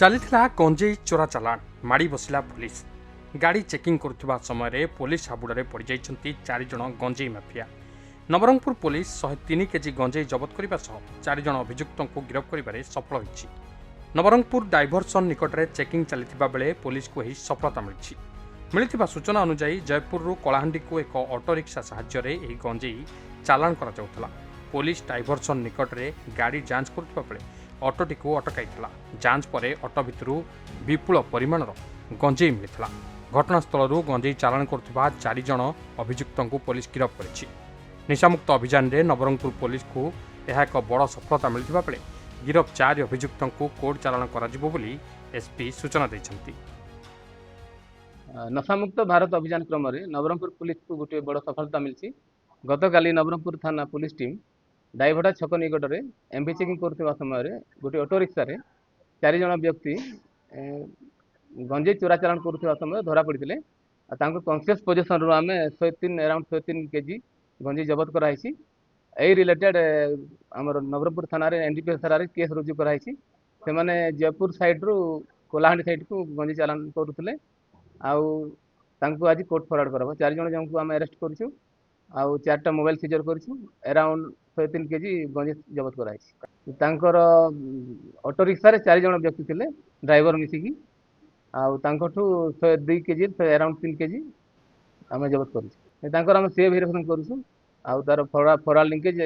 ଚାଲିଥିଲା ଗଞ୍ଜେଇ ଚୋରା ଚାଲାଣ ମାଡ଼ି ବସିଲା ପୁଲିସ। ଗାଡ଼ି ଚେକିଂ କରୁଥିବା ସମୟରେ ପୁଲିସ ହାବୁଡ଼ରେ ପଡ଼ିଯାଇଛନ୍ତି 4 ଜଣ ଗଞ୍ଜେଇ ମାଫିଆ। ନବରଙ୍ଗପୁର ପୁଲିସ 103 କେଜି ଗଞ୍ଜେଇ ଜବତ କରିବା ସହ 4 ଜଣ ଅଭିଯୁକ୍ତଙ୍କୁ ଗିରଫ କରିବାରେ ସଫଳ ହୋଇଛି। ନବରଙ୍ଗପୁର ଡାଇଭରସନ୍ ନିକଟରେ ଚେକିଂ ଚାଲିଥିବା ବେଳେ ପୁଲିସକୁ ଏହି ସଫଳତା ମିଳିଛି। ମିଳିଥିବା ସୂଚନା ଅନୁଯାୟୀ ଜୟପୁରରୁ କଳାହାଣ୍ଡିକୁ ଏକ ଅଟୋରିକ୍ସା ସାହାଯ୍ୟରେ ଏହି ଗଞ୍ଜେଇ ଚାଲାଣ କରାଯାଉଥିଲା। ପୁଲିସ ଡାଇଭରସନ୍ ନିକଟରେ ଗାଡ଼ି ଯାଞ୍ଚ କରୁଥିବା ବେଳେ ଅଟୋଟିକୁ ଅଟକାଇଥିଲା। ଯାଞ୍ଚ ପରେ ଅଟୋ ଭିତରୁ ବିପୁଳ ପରିମାଣର ଗଞ୍ଜେଇ ମିଳିଥିଲା। ଘଟଣାସ୍ଥଳରୁ ଗଞ୍ଜେଇ ଚାଲାଣ କରୁଥିବା 4 ଜଣ ଅଭିଯୁକ୍ତଙ୍କୁ ପୁଲିସ ଗିରଫ କରିଛି। ନିଶାମୁକ୍ତ ଅଭିଯାନରେ ନବରଙ୍ଗପୁର ପୁଲିସକୁ ଏହା ଏକ ବଡ଼ ସଫଳତା ମିଳିଥିବା ବେଳେ ଗିରଫ 4 ଅଭିଯୁକ୍ତଙ୍କୁ କୋର୍ଟ ଚାଲାଣ କରାଯିବ ବୋଲି ଏସ୍ପି ସୂଚନା ଦେଇଛନ୍ତି। नशामुक्त भारत अभियान क्रम में नवरंगपुर पुलिस को गोटे बड़ सफलता मिली। गतकाली नवरंगपुर थाना पुलिस टीम डाइभटा छक निकट में एमवी चेकिंग कर समय गोटे ऑटो रिक्शा 4 जन व्यक्ति गंजेई चोरा चालाण कर समय धरा पड़ते कन्सीयस पोजिशन रू आम 103 अराउंड 103 केजी गंजेई जबत कराई। यही रिलेटेड आमर नवरंगपुर थाना एनडीपीएस थाना केस रुजु कराई। से माने जयपुर साइड रू कोलाहांडी साइड को गंजेई चालाण करुले। आज कोर्ट फरवर्ड कर 4 जन जन को आम अरेस्ट कर 4टा मोबाइल सीजर कर अराउंड 103 केजी गंजेई जबत कराई। ऑटो रिक्शा 4 जन व्यक्ति थे ड्राइवर मिसिकी 102 केजी अराउंड 3 केजी आम जबत कर सी भेरिफिकेशन कर forward linkage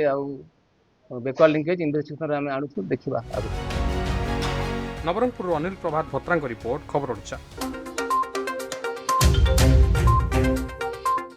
backward linkage investigation आम आणु देखा। नवरंगपुर अनिल प्रभात भत्रांग रिपोर्ट खबर ओडिशा।